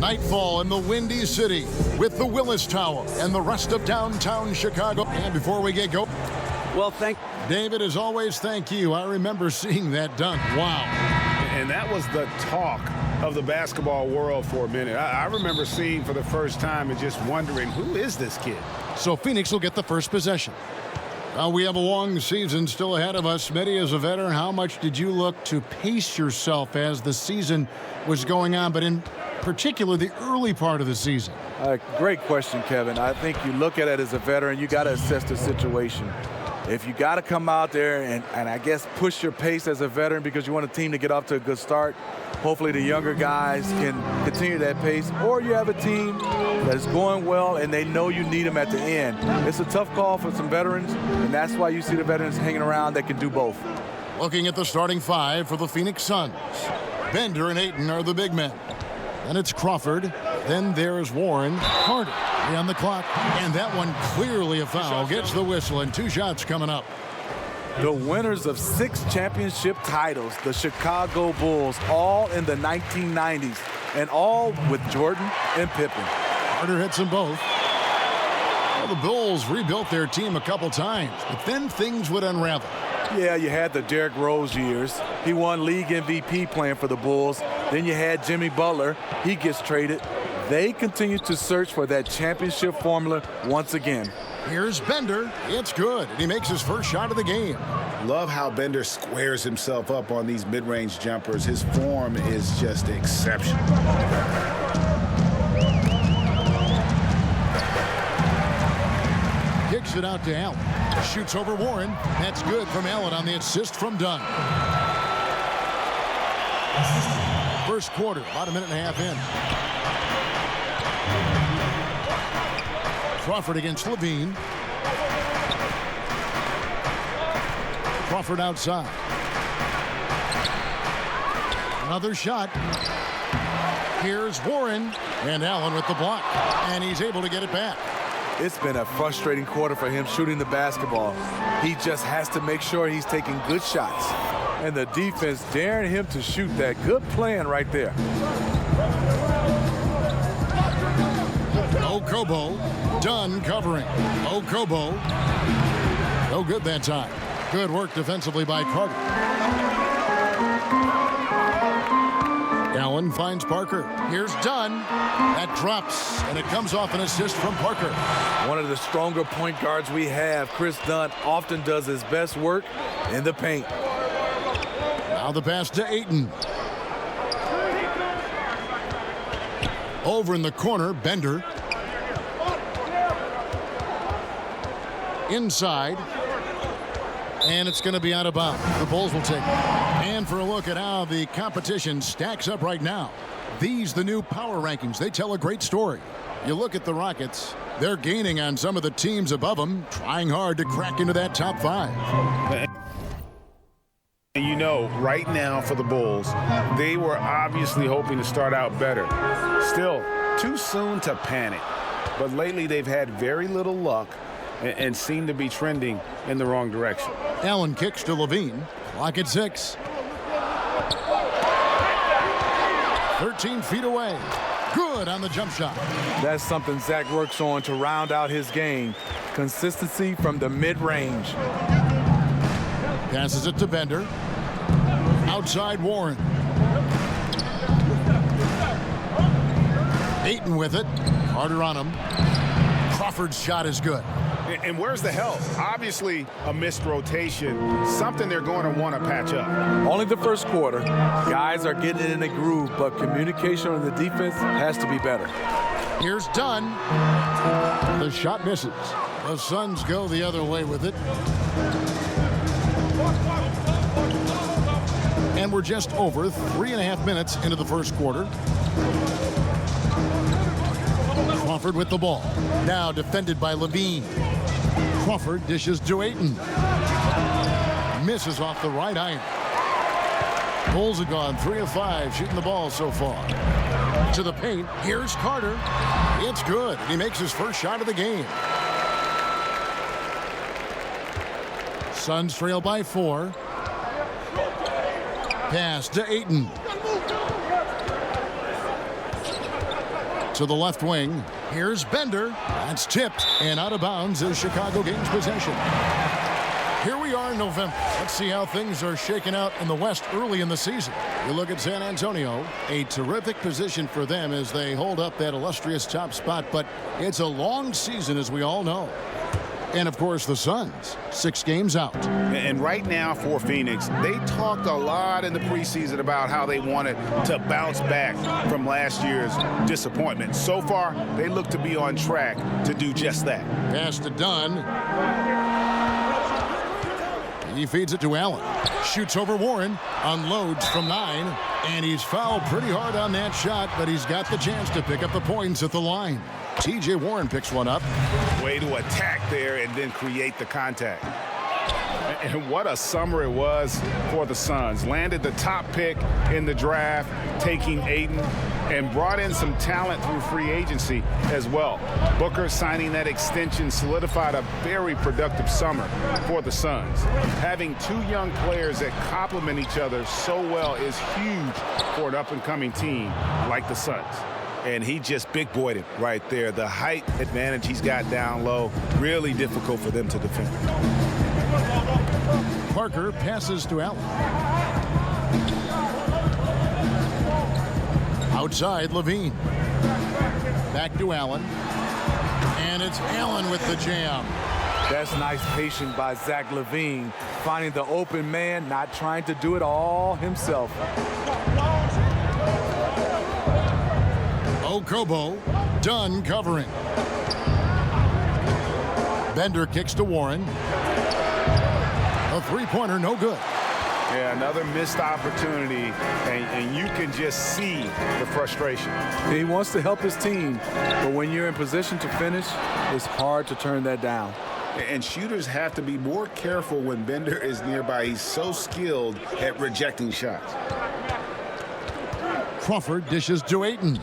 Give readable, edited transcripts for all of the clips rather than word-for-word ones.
Nightfall in the Windy City with the Willis Tower and the rest of downtown Chicago. And before we get going, well, David, as always, thank you. I remember seeing that dunk. Wow. And that was the talk of the basketball world for a minute. I remember seeing for the first time and just wondering, who is this kid? So Phoenix will get the first possession. We have a long season still ahead of us. Smitty, as a veteran, how much did you look to pace yourself as the season was going on, but in particular the early part of the season? Great question, Kevin. I think you look at it as a veteran, you got to assess the situation. If you got to come out there and I guess push your pace as a veteran because you want a team to get off to a good start, hopefully the younger guys can continue that pace, or you have a team that's going well and they know you need them at the end. It's a tough call for some veterans, and that's why you see the veterans hanging around that can do both. Looking at the starting five for the Phoenix Suns. Bender and Ayton are the big men. And it's Crawford. Then there's Warren. Carter on the clock. And that one clearly a foul. Gets the whistle, and 2 shots coming up. The winners of 6 championship titles, the Chicago Bulls, all in the 1990s, and all with Jordan and Pippen. Carter hits them both. Well, the Bulls rebuilt their team a couple times, but then things would unravel. Yeah, you had the Derrick Rose years. He won league MVP playing for the Bulls. Then you had Jimmy Butler. He gets traded. They continue to search for that championship formula once again. Here's Bender. It's good, and he makes his first shot of the game. Love how Bender squares himself up on these mid-range jumpers. His form is just exceptional. Kicks it out to Allen. Shoots over Warren. That's good from Allen on the assist from Dunn. First quarter, about a minute and a half in. Crawford against Levine. Crawford outside. Another shot. Here's Warren. And Allen with the block. And he's able to get it back. It's been a frustrating quarter for him shooting the basketball. He just has to make sure he's taking good shots. And the defense daring him to shoot that. Good plan right there. Okobo. Dunn covering. Okobo. No good that time. Good work defensively by Carter. Allen finds Parker. Here's Dunn. That drops, and it comes off an assist from Parker. One of the stronger point guards we have, Chris Dunn, often does his best work in the paint. Now the pass to Ayton. Over in the corner, Bender. Inside. And it's going to be out of bounds. The Bulls will take it. And for a look at how the competition stacks up right now. These, the new power rankings, they tell a great story. You look at the Rockets, they're gaining on some of the teams above them, trying hard to crack into that top 5. And you know, right now for the Bulls, they were obviously hoping to start out better. Still, too soon to panic. But lately they've had very little luck and seem to be trending in the wrong direction. Allen kicks to Levine. Clock at 6. 13 feet away. Good on the jump shot. That's something Zach works on to round out his game. Consistency from the mid-range. Passes it to Bender. Outside Warren. Ayton with it. Carter on him. Crawford's shot is good. And where's the help? Obviously, a missed rotation, something they're going to want to patch up. Only the first quarter. Guys are getting in a groove, but communication on the defense has to be better. Here's Dunn. The shot misses. The Suns go the other way with it. And we're just over 3.5 minutes into the first quarter. Crawford with the ball. Now defended by Levine. Crawford dishes to Ayton. Misses off the right iron. Bulls have gone 3 of 5 shooting the ball so far. To the paint. Here's Carter. It's good. He makes his first shot of the game. Suns trail by 4. Pass to Ayton. to the left wing. Here's Bender. That's tipped and out of bounds as Chicago gains possession. Here we are in November. Let's see how things are shaking out in the West early in the season. You look at San Antonio, a terrific position for them as they hold up that illustrious top spot, but it's a long season, as we all know. And, of course, the Suns, 6 games out. And right now for Phoenix, they talked a lot in the preseason about how they wanted to bounce back from last year's disappointment. So far, they look to be on track to do just that. Pass to Dunn. He feeds it to Allen. Shoots over Warren. Unloads from 9. And he's fouled pretty hard on that shot, but he's got the chance to pick up the points at the line. T.J. Warren picks one up. Way to attack there and then create the contact. And what a summer it was for the Suns. Landed the top pick in the draft, taking Ayton, and brought in some talent through free agency as well. Booker signing that extension solidified a very productive summer for the Suns. Having 2 young players that complement each other so well is huge for an up-and-coming team like the Suns. And he just big-boyed it right there. The height advantage he's got down low, really difficult for them to defend. Parker passes to Allen. Outside, Levine. Back to Allen. And it's Allen with the jam. That's nice patience by Zach LaVine, finding the open man, not trying to do it all himself. Okobo, Dunn covering. Bender kicks to Warren. A three-pointer, no good. Yeah, another missed opportunity, and you can just see the frustration. He wants to help his team, but when you're in position to finish, it's hard to turn that down. And shooters have to be more careful when Bender is nearby. He's so skilled at rejecting shots. Crawford dishes to Ayton.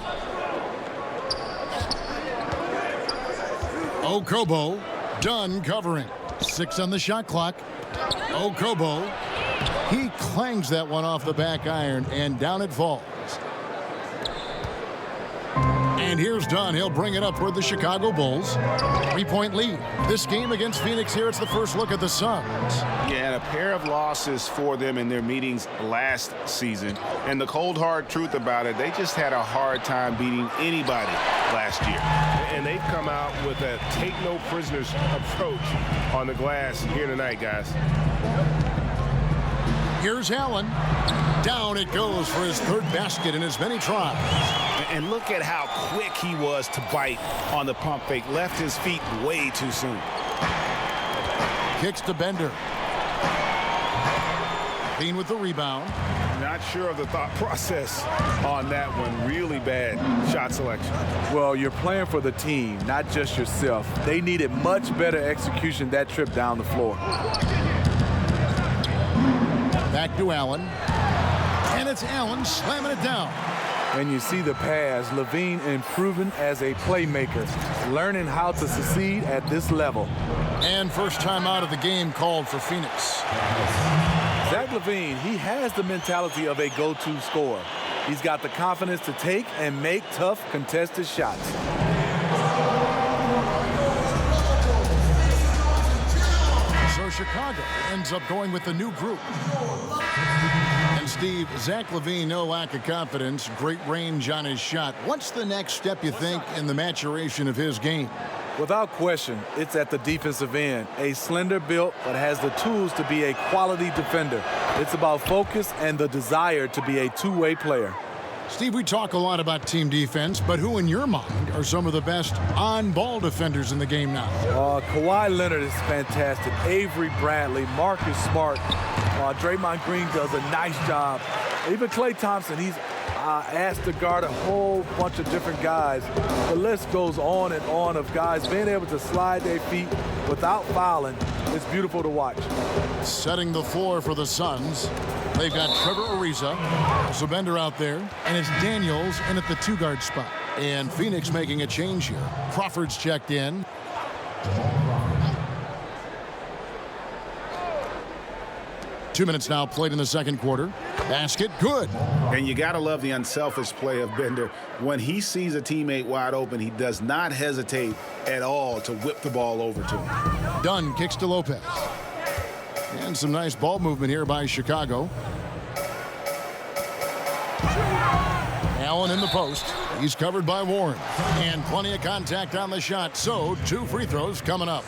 Okobo, Dunn covering. 6 on the shot clock. Okobo, he clangs that one off the back iron, and down it falls. And here's Dunn. He'll bring it up for the Chicago Bulls. 3-point lead. This game against Phoenix here, it's the first look at the Suns. Yeah, and a pair of losses for them in their meetings last season. And the cold, hard truth about it, they just had a hard time beating anybody last year. And they've come out with a take-no-prisoners approach on the glass here tonight, guys. Here's Allen. Down it goes for his 3rd basket in as many tries. And look at how quick he was to bite on the pump fake. Left his feet way too soon. Kicks to Bender. Clean with the rebound. Not sure of the thought process on that one. Really bad shot selection. Well, you're playing for the team, not just yourself. They needed much better execution that trip down the floor. Back to Allen. And it's Allen slamming it down. And you see the pass. Levine improving as a playmaker, learning how to succeed at this level. And first time out of the game called for Phoenix. Zach LaVine, he has the mentality of a go-to scorer. He's got the confidence to take and make tough contested shots. So Chicago ends up going with the new group. And Steve, Zach LaVine, no lack of confidence, great range on his shot. What's the next step, you think, in the maturation of his game? Without question, it's at the defensive end. A slender build, but has the tools to be a quality defender. It's about focus and the desire to be a two-way player. Steve, we talk a lot about team defense, but who in your mind are some of the best on-ball defenders in the game now? Kawhi Leonard is fantastic. Avery Bradley, Marcus Smart, Draymond Green does a nice job. Even Klay Thompson, he's asked to guard a whole bunch of different guys. The list goes on and on of guys being able to slide their feet without fouling. It's beautiful to watch. Setting the floor for the Suns. They've got Trevor Ariza, also Bender out there, and it's Daniels in at the 2-guard spot. And Phoenix making a change here. Crawford's checked in. Two minutes now played in the second quarter. Basket good. And you got to love the unselfish play of Bender. When he sees a teammate wide open, he does not hesitate at all to whip the ball over to him. Dunn kicks to Lopez. And some nice ball movement here by Chicago. Allen in the post. He's covered by Warren. And plenty of contact on the shot. So 2 free throws coming up.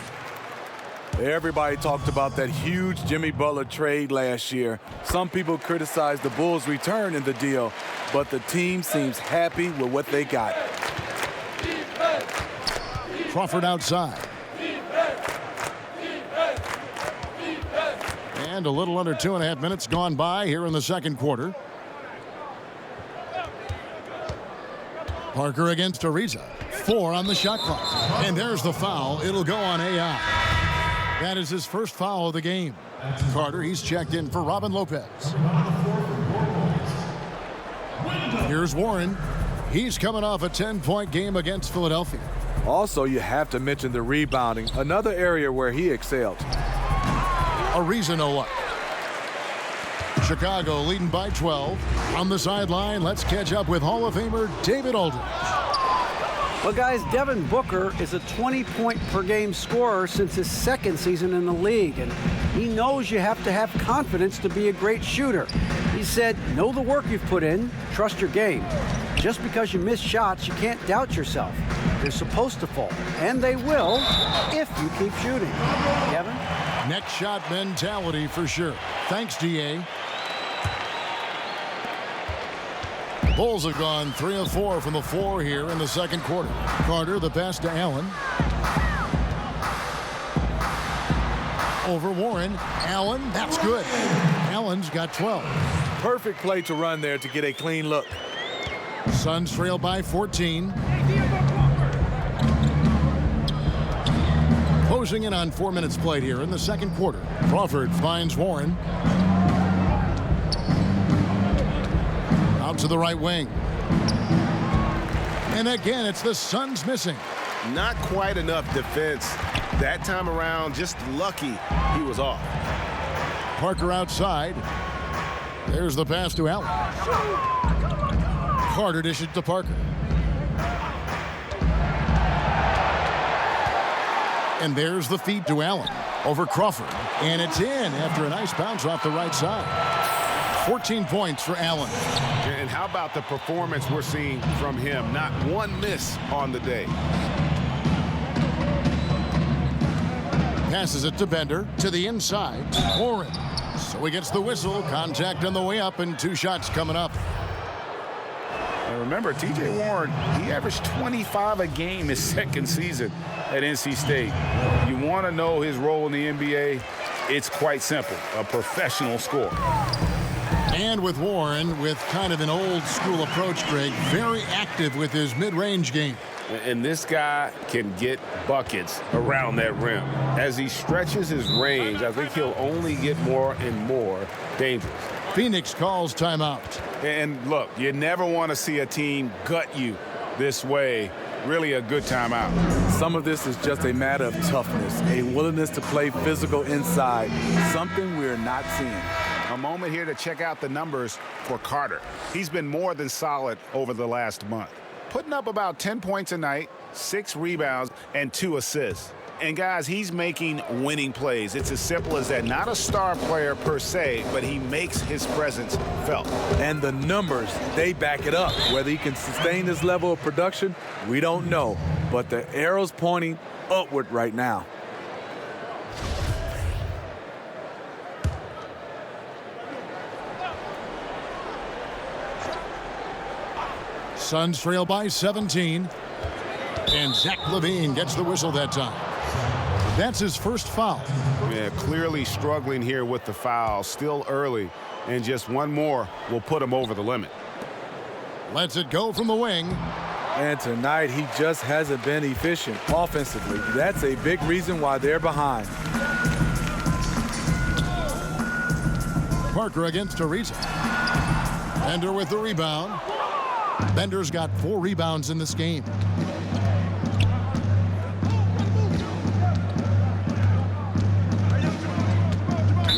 Everybody talked about that huge Jimmy Butler trade last year. Some people criticized the Bulls' return in the deal, but the team seems happy with what they got. Crawford outside. And a little under 2.5 minutes gone by here in the second quarter. Parker against Ariza. 4 on the shot clock. And there's the foul. It'll go on AI. That is his first foul of the game. Carter, he's checked in for Robin Lopez. Here's Warren. He's coming off a 10-point game against Philadelphia. Also, you have to mention the rebounding, another area where he excelled. Ariza no luck. Chicago leading by 12. On the sideline, let's catch up with Hall of Famer David Aldridge. Well, guys, Devin Booker is a 20-point-per-game scorer since his second season in the league, and he knows you have to have confidence to be a great shooter. He said, know the work you've put in, trust your game. Just because you miss shots, you can't doubt yourself. They're supposed to fall, and they will if you keep shooting. Kevin? Next shot mentality for sure. Thanks, DA. Bulls have gone 3 of 4 from the floor here in the second quarter. Carter, the pass to Allen. Over Warren. Allen, that's good. Allen's got 12. Perfect play to run there to get a clean look. Suns trail by 14. Closing in on 4 minutes played here in the second quarter. Crawford finds Warren. Out to the right wing. And again, it's the Suns missing. Not quite enough defense. That time around, just lucky he was off. Parker outside. There's the pass to Allen. Carter dishes to Parker. And there's the feed to Allen over Crawford. And it's in after a nice bounce off the right side. 14 points for Allen. And how about the performance we're seeing from him? Not one miss on the day. Passes it to Bender to the inside. Warren. So he gets the whistle. Contact on the way up and 2 shots coming up. And remember, T.J. Warren, he averaged 25 a game his second season at NC State. You want to know his role in the NBA? It's quite simple. A professional scorer. And with Warren, with kind of an old school approach, Greg, very active with his mid-range game. And this guy can get buckets around that rim. As he stretches his range, I think he'll only get more and more dangerous. Phoenix calls timeout. And look, you never want to see a team gut you this way. Really a good timeout. Some of this is just a matter of toughness, a willingness to play physical inside, something we're not seeing. A moment here to check out the numbers for Carter. He's been more than solid over the last month. Putting up about 10 points a night, 6 rebounds, and 2 assists. And guys, he's making winning plays. It's as simple as that. Not a star player per se, but he makes his presence felt. And the numbers, they back it up. Whether he can sustain this level of production, we don't know. But the arrow's pointing upward right now. Suns trail by 17. And Zach LaVine gets the whistle that time. That's his first foul. Yeah, clearly struggling here with the foul. Still early. And just one more will put him over the limit. Lets it go from the wing. And tonight, he just hasn't been efficient offensively. That's a big reason why they're behind. Parker against Ariza. Bender with the rebound. Bender's got 4 rebounds in this game.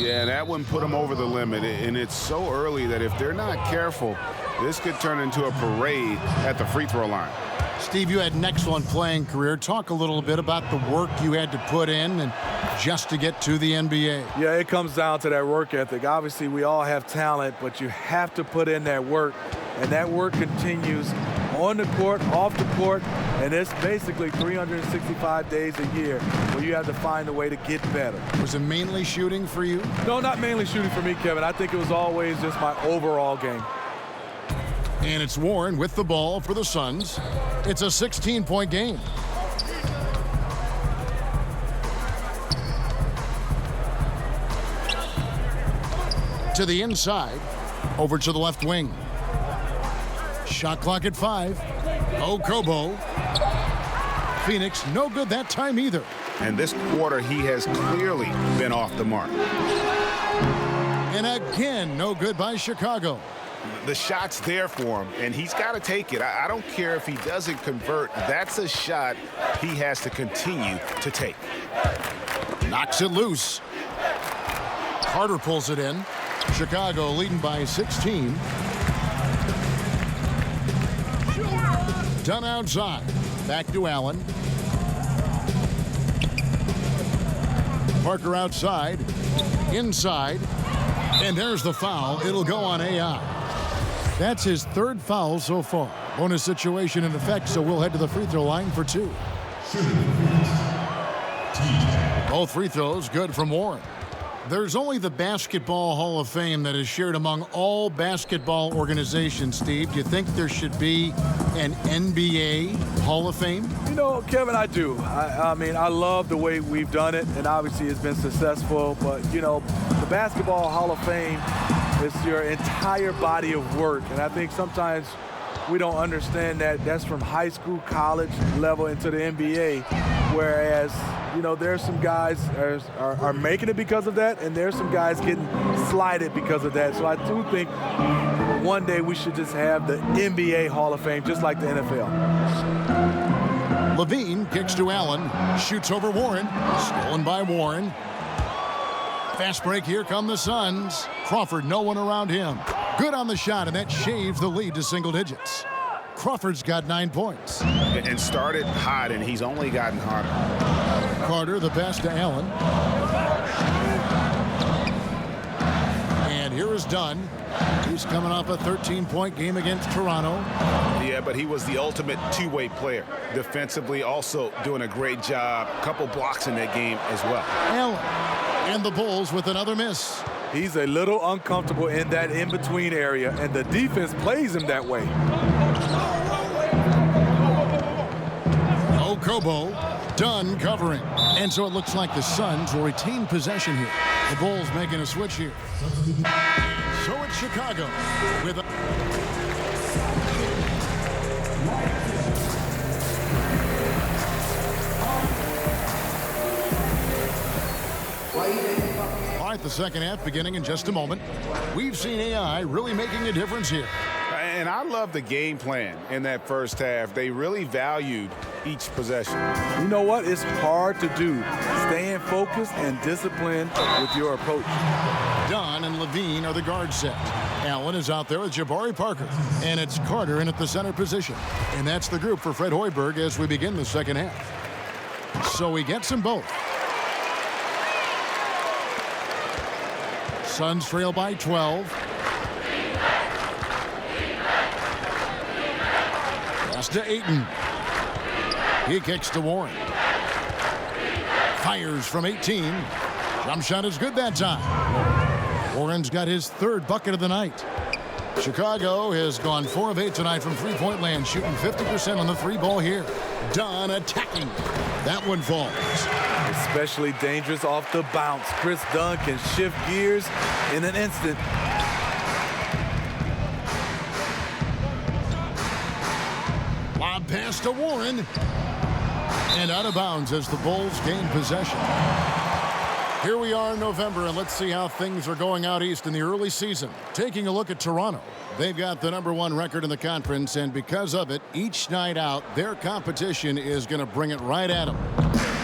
Yeah, that one put them over the limit, and it's so early that if they're not careful, this could turn into a parade at the free throw line. Steve, you had an excellent playing career. Talk a little bit about the work you had to put in and just to get to the NBA. Yeah, it comes down to that work ethic. Obviously, we all have talent, but you have to put in that work, and that work continues on the court, off the court, and it's basically 365 days a year where you have to find a way to get better. Was it mainly shooting for you? No, not mainly shooting for me, Kevin. I think it was always just my overall game. And it's Warren with the ball for the Suns. It's a 16-point game. To the inside, over to the left wing. Shot clock at 5. Okobo. Phoenix, no good that time either. And this quarter, he has clearly been off the mark. And again, no good by Chicago. The shot's there for him, and he's got to take it. I don't care if he doesn't convert. That's a shot he has to continue to take. Knocks it loose. Carter pulls it in. Chicago leading by 16. Done outside. Back to Allen. Parker outside. Inside. And there's the foul. It'll go on AI. That's his third foul so far. Bonus situation in effect, so we'll head to the free throw line for 2. Both free throws good from Warren. There's only the Basketball Hall of Fame that is shared among all basketball organizations, Steve. Do you think there should be an NBA Hall of Fame? You know, Kevin, I do. I mean, I love the way we've done it, and obviously it's been successful. But, you know, the Basketball Hall of Fame is your entire body of work. And I think sometimes we don't understand that that's from high school, college level into the NBA. Whereas, you know, there's some guys are making it because of that, and there's some guys getting slighted because of that. So I do think one day we should just have the NBA Hall of Fame, just like the NFL. Levine kicks to Allen, shoots over Warren, stolen by Warren. Fast break, here come the Suns. Crawford, no one around him. Good on the shot, and that shaves the lead to single digits. Crawford's got 9 points. And started hot, and he's only gotten hotter. Carter, the pass to Allen. And here is Dunn. He's coming off a 13-point game against Toronto. Yeah, but he was the ultimate two-way player. Defensively, also doing a great job. A couple blocks in that game as well. Allen. And the Bulls with another miss. He's a little uncomfortable in that in-between area, and the defense plays him that way. Okobo, Dunn covering. And so it looks like the Suns will retain possession here. The Bulls making a switch here. So it's Chicago with a... All right, the second half beginning in just a moment. We've seen AI really making a difference here. And I love the game plan in that first half. They really valued each possession. You know what? It's hard to do. Staying focused and disciplined with your approach. Dunn and Levine are the guard set. Allen is out there with Jabari Parker. And it's Carter in at the center position. And that's the group for Fred Hoiberg as we begin the second half. So he gets them both. Suns trail by 12. Pass to Ayton. He kicks to Warren. Fires from 18. Jump shot is good that time. Warren's got his third bucket of the night. Chicago has gone 4 of 8 tonight from three-point land, shooting 50% on the three ball here. Dunn attacking. That one falls. Especially dangerous off the bounce. Chris Dunn can shift gears in an instant. Lob pass to Warren. And out of bounds as the Bulls gain possession. Here we are in November, and let's see how things are going out east in the early season. Taking a look at Toronto. They've got the #1 record in the conference, and because of it, each night out, their competition is going to bring it right at them.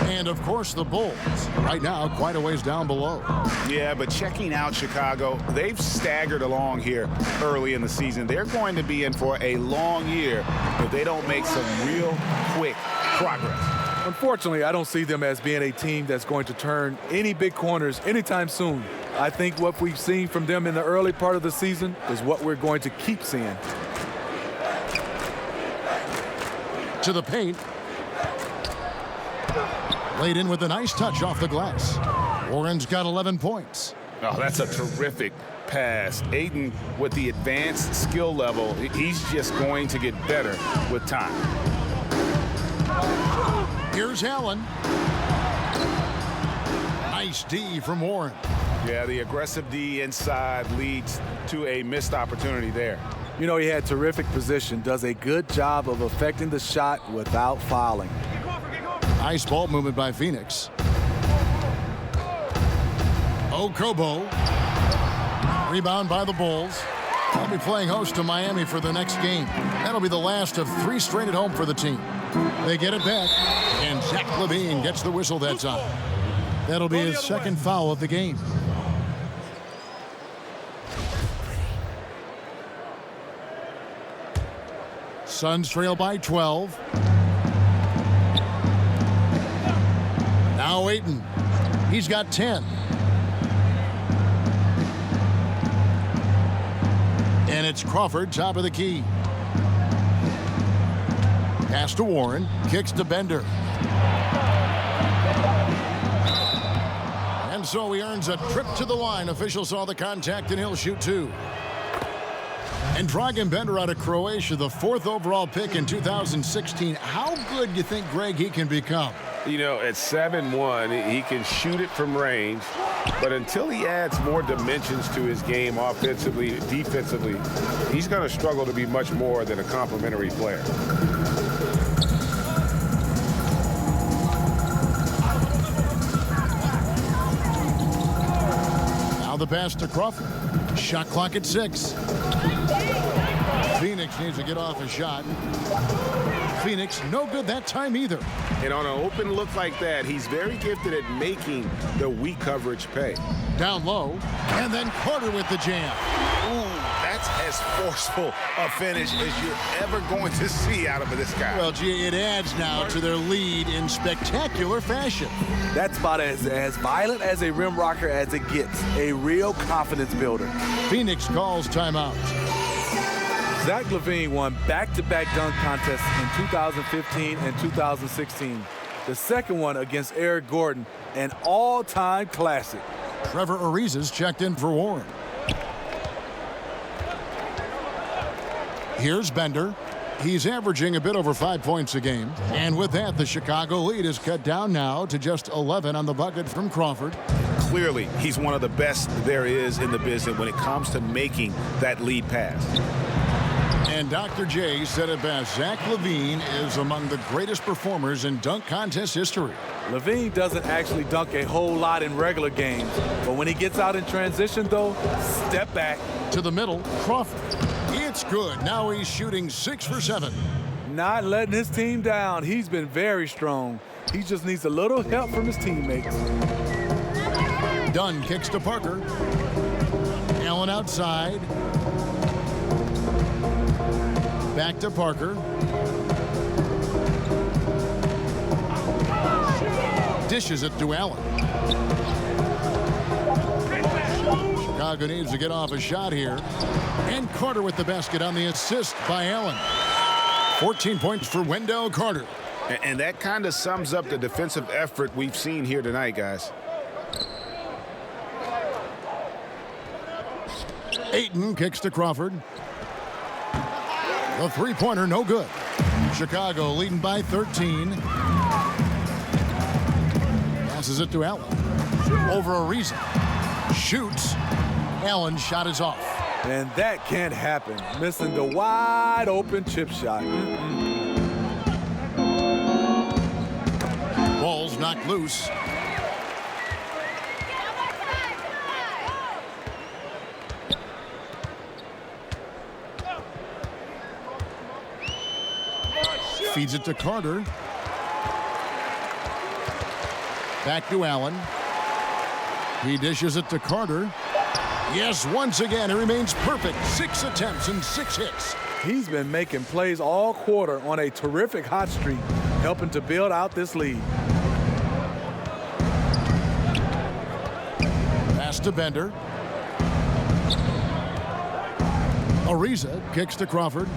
And, of course, the Bulls, right now, quite a ways down below. Yeah, but checking out Chicago, they've staggered along here early in the season. They're going to be in for a long year if they don't make some real quick progress. Unfortunately, I don't see them as being a team that's going to turn any big corners anytime soon. I think what we've seen from them in the early part of the season is what we're going to keep seeing. To the paint. Laid in with a nice touch off the glass. Warren's got 11 points. Oh, that's a terrific pass. Ayton, with the advanced skill level, he's just going to get better with time. Here's Allen. Nice D from Warren. Yeah, the aggressive D inside leads to a missed opportunity there. You know, he had terrific position, does a good job of affecting the shot without fouling. Nice ball movement by Phoenix. Okobo. Rebound by the Bulls. They'll be playing host to Miami for the next game. That'll be the last of 3 straight at home for the team. They get it back, and Zach LaVine gets the whistle that time. That'll be his second foul of the game. Suns trail by 12. Now Ayton. He's got 10. And it's Crawford, top of the key. Pass to Warren. Kicks to Bender. And so he earns a trip to the line. Official saw the contact, and he'll shoot 2. And Dragan Bender out of Croatia, the 4th overall pick in 2016. How good do you think, Greg, he can become? You know, at 7'1", he can shoot it from range, but until he adds more dimensions to his game offensively, defensively, he's going to struggle to be much more than a complimentary player. Now the pass to Crawford. Shot clock at 6. Phoenix needs to get off a shot. Phoenix, no good that time either. And on an open look like that, he's very gifted at making the weak coverage pay. Down low, and then Carter with the jam. Ooh, that's as forceful a finish as you're ever going to see out of this guy. Well, gee, it adds now to their lead in spectacular fashion. That's about as violent as a rim rocker as it gets. A real confidence builder. Phoenix calls timeout. Zach LaVine won back-to-back dunk contests in 2015 and 2016. The second one against Eric Gordon, an all-time classic. Trevor Ariza's checked in for Warren. Here's Bender. He's averaging a bit over 5 points a game. And with that, the Chicago lead is cut down now to just 11 on the bucket from Crawford. Clearly, he's one of the best there is in the business when it comes to making that lead pass. And Dr. J said it best. Zach LaVine is among the greatest performers in dunk contest history. LaVine doesn't actually dunk a whole lot in regular games, but when he gets out in transition, though, step back. To the middle, Crawford. It's good. Now he's shooting 6 for 7. Not letting his team down. He's been very strong. He just needs a little help from his teammates. Dunn kicks to Parker. Allen outside. Back to Parker. Dishes it to Allen. Chicago needs to get off a shot here. And Carter with the basket on the assist by Allen. 14 points for Wendell Carter. And that kind of sums up the defensive effort we've seen here tonight, guys. Ayton kicks to Crawford. The three-pointer, no good. Chicago leading by 13. Passes it to Allen. Over Ariza. Shoots. Allen's shot is off. And that can't happen. Missing the wide open chip shot. Ball's knocked loose. Feeds it to Carter. Back to Allen. He dishes it to Carter. Yes, once again, he remains perfect. 6 attempts and 6 hits. He's been making plays all quarter on a terrific hot streak, helping to build out this lead. Pass to Bender. Ariza kicks to Crawford.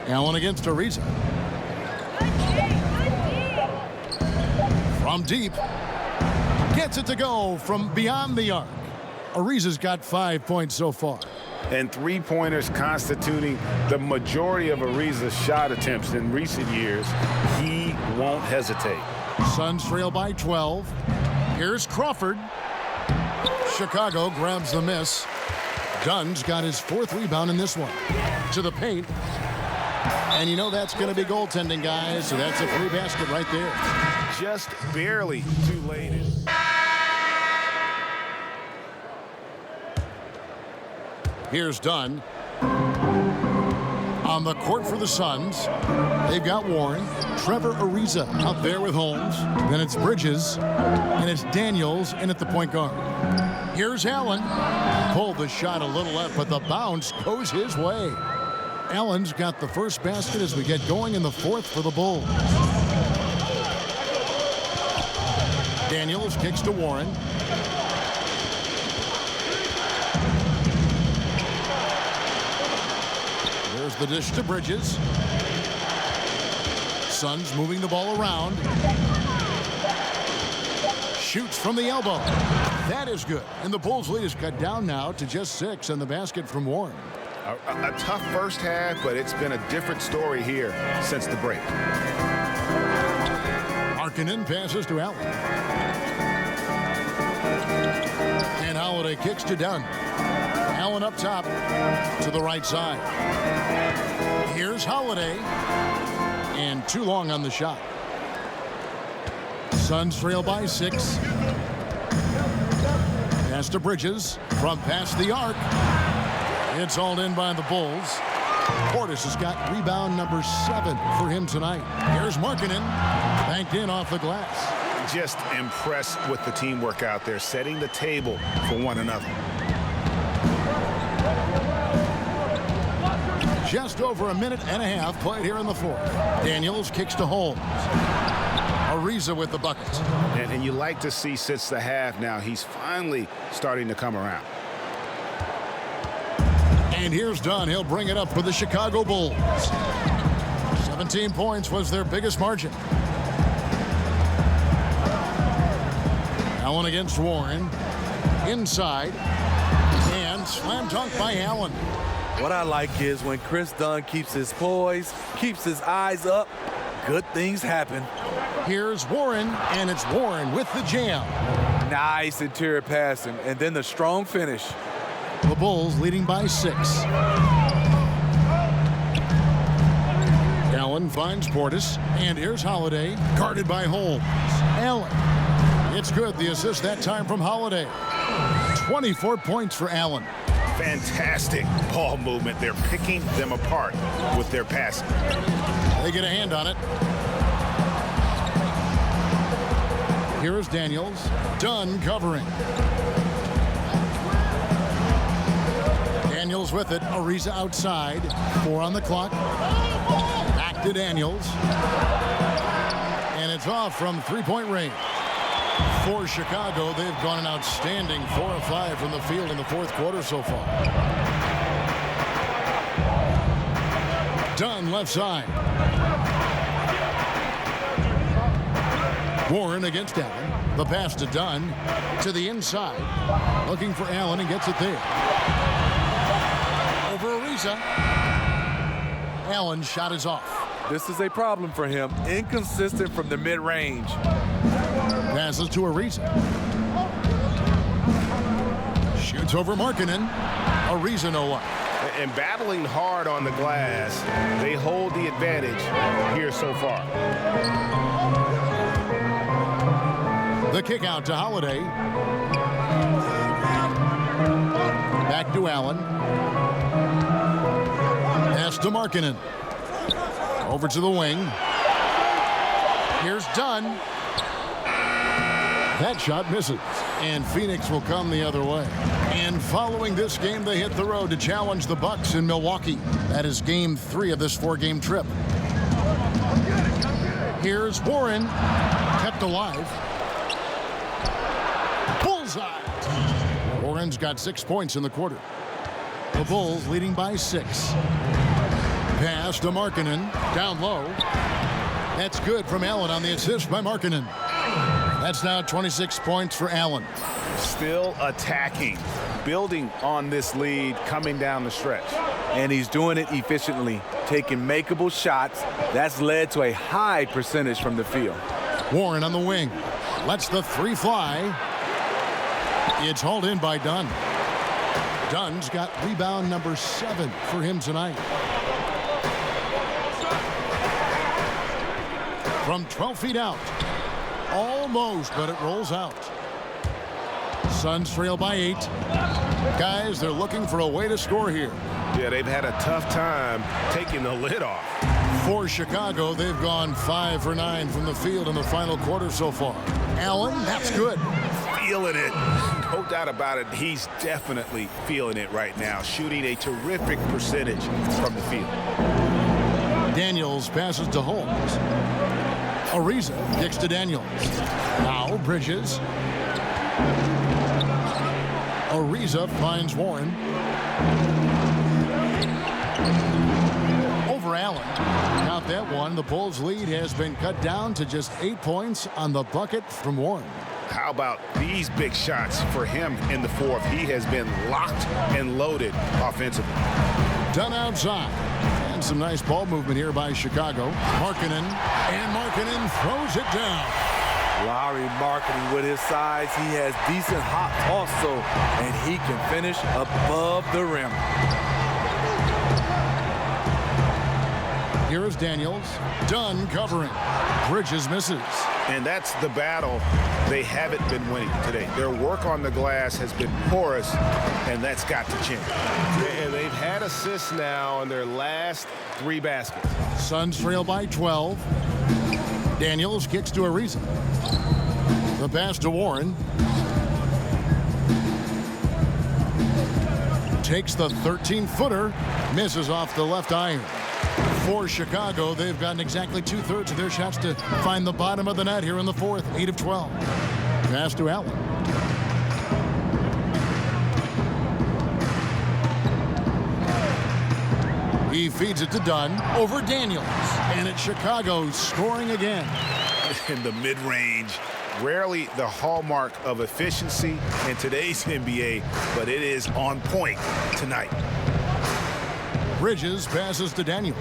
Allen against Ariza. From deep. Gets it to go from beyond the arc. Ariza's got 5 points so far. And three-pointers constituting the majority of Ariza's shot attempts in recent years. He won't hesitate. Suns trail by 12. Here's Crawford. Chicago grabs the miss. Dunn's got his 4th rebound in this one. To the paint. And you know that's going to be goaltending, guys, so that's a free basket right there. Just barely too late. Here's Dunn. On the court for the Suns, they've got Warren, Trevor Ariza out there with Holmes. Then it's Bridges, and it's Daniels in at the point guard. Here's Allen. Pulled the shot a little left, but the bounce goes his way. Allen's got the first basket as we get going in the 4th for the Bulls. Daniels kicks to Warren. There's the dish to Bridges. Suns moving the ball around. Shoots from the elbow. That is good. And the Bulls' lead is cut down now to just 6, and the basket from Warren. A tough first half, but it's been a different story here since the break. Markkanen passes to Allen. And Holiday kicks to Dunn. Allen up top to the right side. Here's Holiday. And too long on the shot. Suns trail by 6. Pass to Bridges from past the arc. It's hauled in by the Bulls. Portis has got rebound number 7 for him tonight. Here's Markkanen. Banked in off the glass. Just impressed with the teamwork out there, setting the table for one another. Just over a minute and a half played here in the 4th. Daniels kicks to Holmes. Ariza with the bucket. And you like to see since the half now, he's finally starting to come around. And here's Dunn. He'll bring it up for the Chicago Bulls. 17 points was their biggest margin. Allen against Warren. Inside. And slam dunk by Allen. What I like is when Chris Dunn keeps his poise, keeps his eyes up, good things happen. Here's Warren, and it's Warren with the jam. Nice interior passing, and then the strong finish. The Bulls leading by 6. Allen finds Portis, and here's Holiday, guarded by Holmes. Allen. It's good, the assist that time from Holiday. 24 points for Allen. Fantastic ball movement. They're picking them apart with their passing. They get a hand on it. Here is Daniels. Dunn covering. Daniels with it. Ariza outside. 4 on the clock. Back to Daniels. And it's off from three-point range. For Chicago, they've gone an outstanding 4 of 5 from the field in the 4th quarter so far. Dunn left side. Warren against Allen. The pass to Dunn to the inside. Looking for Allen and gets it there. Over Ariza. Allen's shot is off. This is a problem for him. Inconsistent from the mid-range. Passes to Ariza. Shoots over Markkanen. Ariza no up. And battling hard on the glass, they hold the advantage here so far. The kick out to Holiday. Back to Allen. Pass to Markkanen. Over to the wing. Here's Dunn. That shot misses. And Phoenix will come the other way. And following this game, they hit the road to challenge the Bucks in Milwaukee. That is game 3 of this 4-game trip. Here's Warren. Kept alive. Bullseye. Warren's got 6 points in the quarter. The Bulls leading by 6. Pass to Markkanen. Down low. That's good from Allen on the assist by Markkanen. That's now 26 points for Allen. Still attacking, building on this lead coming down the stretch. And he's doing it efficiently, taking makeable shots. That's led to a high percentage from the field. Warren on the wing. Lets the 3 fly. It's hauled in by Dunn. Dunn's got rebound number 7 for him tonight. From 12 feet out. Almost, but it rolls out. Suns trail by 8. Guys, they're looking for a way to score here. Yeah, they've had a tough time taking the lid off. For Chicago, they've gone 5 for 9 from the field in the final quarter so far. Allen, that's good. Feeling it. No doubt about it. He's definitely feeling it right now. Shooting a terrific percentage from the field. Daniels passes to Holmes. Ariza kicks to Daniels. Now Bridges. Ariza finds Warren. Over Allen. Count that one. The Bulls' lead has been cut down to just 8 points on the bucket from Warren. How about these big shots for him in the fourth? He has been locked and loaded offensively. Done outside. And some nice ball movement here by Chicago. Markkanen. And Markkanen throws it down. Lauri Markkanen with his size. He has decent hops also. And he can finish above the rim. Here is Daniels. Dunn covering. Bridges misses. And that's the battle they haven't been winning today. Their work on the glass has been porous, and that's got to change. And they've had assists now on their last 3 baskets. Suns trail by 12. Daniels kicks to Ariza. The pass to Warren. Takes the 13-footer. Misses off the left iron. For Chicago, they've gotten exactly 2/3 of their shots to find the bottom of the net here in the fourth. 8 of 12. Pass to Allen. He feeds it to Dunn. Over Daniels. And it's Chicago scoring again. In the mid-range, rarely the hallmark of efficiency in today's NBA, but it is on point tonight. Bridges passes to Daniels.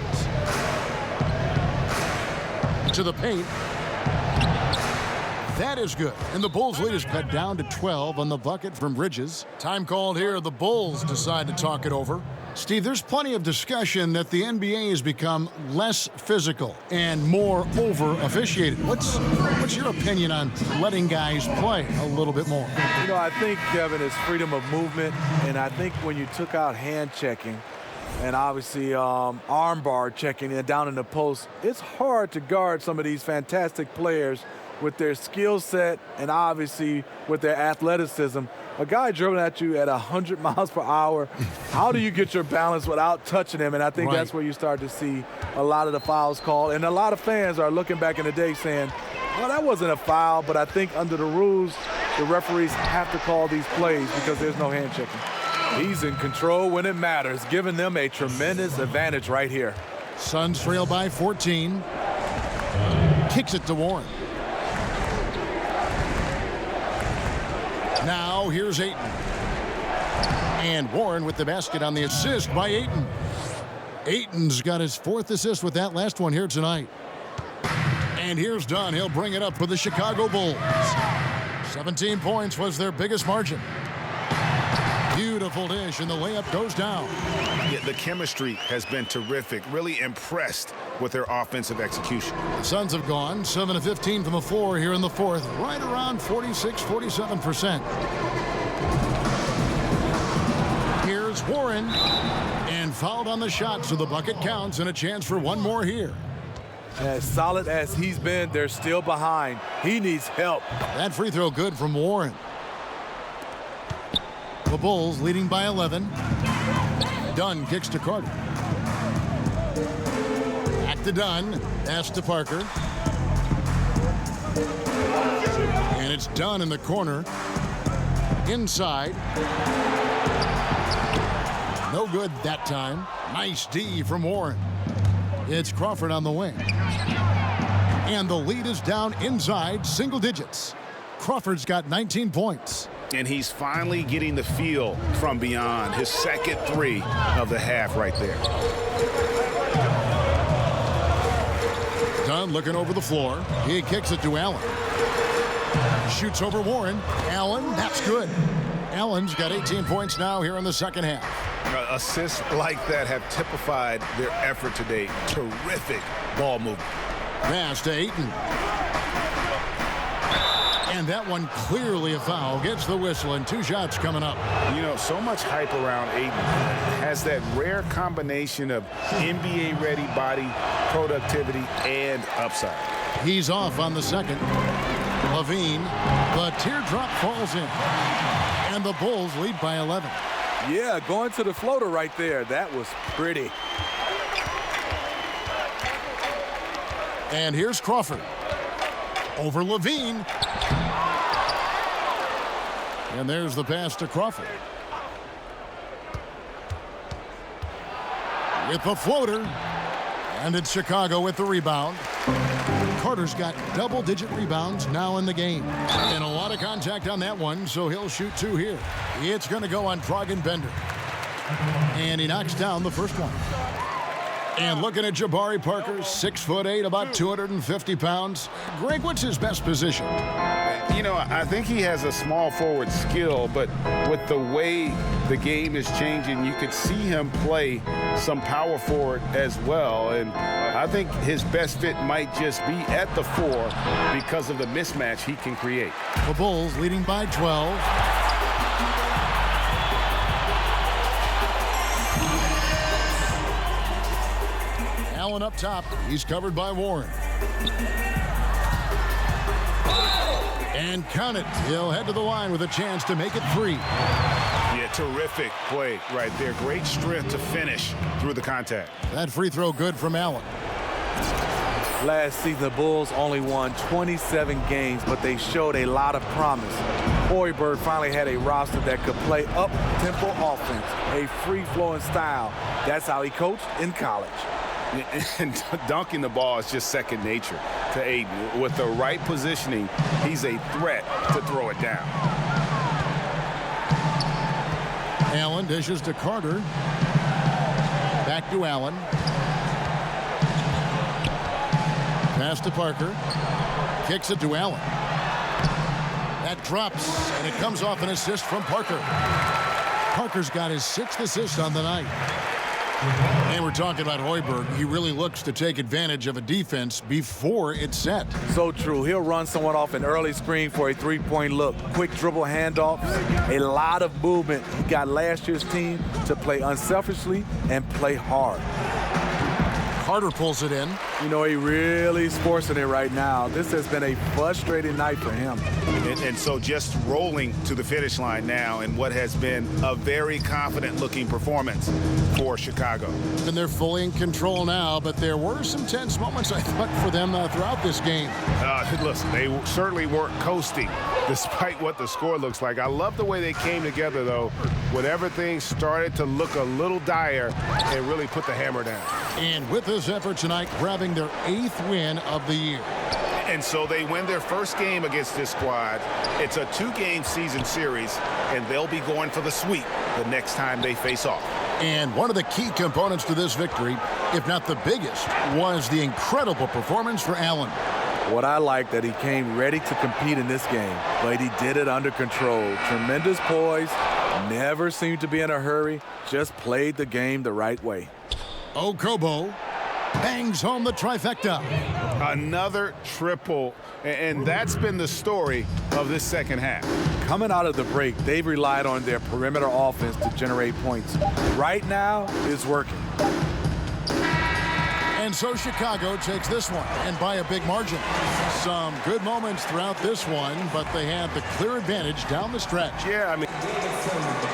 To the paint. That is good. And the Bulls' lead is cut down to 12 on the bucket from Bridges. Time called here. The Bulls decide to talk it over. Steve, there's plenty of discussion that the NBA has become less physical and more over-officiated. What's your opinion on letting guys play a little bit more? You know, I think, Kevin, it's freedom of movement. And I think when you took out hand checking, and obviously arm bar checking and down in the post, it's hard to guard some of these fantastic players with their skill set and obviously with their athleticism. A guy dribbling at you at 100 miles per hour, how do you get your balance without touching him? And I think that's where you start to see a lot of the fouls called. And a lot of fans are looking back in the day saying, well, that wasn't a foul, but I think under the rules, the referees have to call these plays because there's no hand checking. He's in control when it matters, giving them a tremendous advantage right here. Suns trail by 14. Kicks it to Warren. Now here's Ayton. And Warren with the basket on the assist by Ayton. Ayton's got his 4th assist with that last one here tonight. And here's Dunn. He'll bring it up for the Chicago Bulls. 17 points was their biggest margin. Beautiful dish, and the layup goes down. Yeah, the chemistry has been terrific. Really impressed with their offensive execution. The Suns have gone 7 of 15 from the floor here in the fourth, right around 46-47%. Here's Warren, and fouled on the shot, so the bucket counts and a chance for one more here. As solid as he's been, they're still behind. He needs help. That free throw good from Warren. The Bulls leading by 11. Dunn kicks to Carter. Back to Dunn. Pass to Parker. And it's Dunn in the corner. Inside. No good that time. Nice D from Warren. It's Crawford on the wing. And the lead is down inside single digits. Crawford's got 19 points. And he's finally getting the feel from beyond. His second three of the half right there. Dunn looking over the floor. He kicks it to Allen. Shoots over Warren. Allen, that's good. Allen's got 18 points now here in the second half. Assists like that have typified their effort today. Terrific ball movement. Pass to Ayton. And that one clearly a foul. Gets the whistle and 2 shots coming up. You know, so much hype around Ayton. Has that rare combination of NBA-ready body, productivity, and upside. He's off on the second. Levine, the teardrop falls in. And the Bulls lead by 11. Yeah, going to the floater right there. That was pretty. And here's Crawford. Over Levine. And there's the pass to Crawford. With the floater. And it's Chicago with the rebound. Carter's got double-digit rebounds now in the game. And a lot of contact on that one, so he'll shoot 2 here. It's going to go on Dragan Bender. And he knocks down the first one. And looking at Jabari Parker, 6'8", about 250 pounds. Greg, what's his best position? You know, I think he has a small forward skill, but with the way the game is changing, you could see him play some power forward as well. And I think his best fit might just be at the 4 because of the mismatch he can create. The Bulls leading by 12. Allen up top. He's covered by Warren. And count it. He'll head to the line with a chance to make it 3. Yeah, terrific play right there. Great strength to finish through the contact. That free throw good from Allen. Last season, the Bulls only won 27 games, but they showed a lot of promise. Hoiberg finally had a roster that could play up-tempo offense, a free-flowing style. That's how he coached in college. And dunking the ball is just second nature to Ayton. With the right positioning, he's a threat to throw it down. Allen dishes to Carter. Back to Allen. Pass to Parker. Kicks it to Allen. That drops, and it comes off an assist from Parker. Parker's got his 6th assist on the night. And we're talking about Hoiberg. He really looks to take advantage of a defense before it's set. So true. He'll run someone off an early screen for a 3-point look. Quick dribble handoffs, a lot of movement. He got last year's team to play unselfishly and play hard. Carter pulls it in. You know, he really is forcing it right now. This has been a frustrating night for him. And so just rolling to the finish line now in what has been a very confident-looking performance for Chicago. And they're fully in control now, but there were some tense moments, I thought, for them throughout this game. Listen, they certainly weren't coasting despite what the score looks like. I love the way they came together, though, whenever things started to look a little dire and really put the hammer down. And with this effort tonight, grabbing their 8th win of the year. And so they win their first game against this squad. It's a 2-game season series, and they'll be going for the sweep the next time they face off. And one of the key components to this victory, if not the biggest, was the incredible performance for Allen. What I like that he came ready to compete in this game, but he did it under control. Tremendous poise, never seemed to be in a hurry, just played the game the right way. Okobo bangs home the trifecta. Another triple, and that's been the story of this second half. Coming out of the break, they've relied on their perimeter offense to generate points. Right now, it's working. And so Chicago takes this one, and by a big margin. Some good moments throughout this one, but they had the clear advantage down the stretch. Yeah, I mean.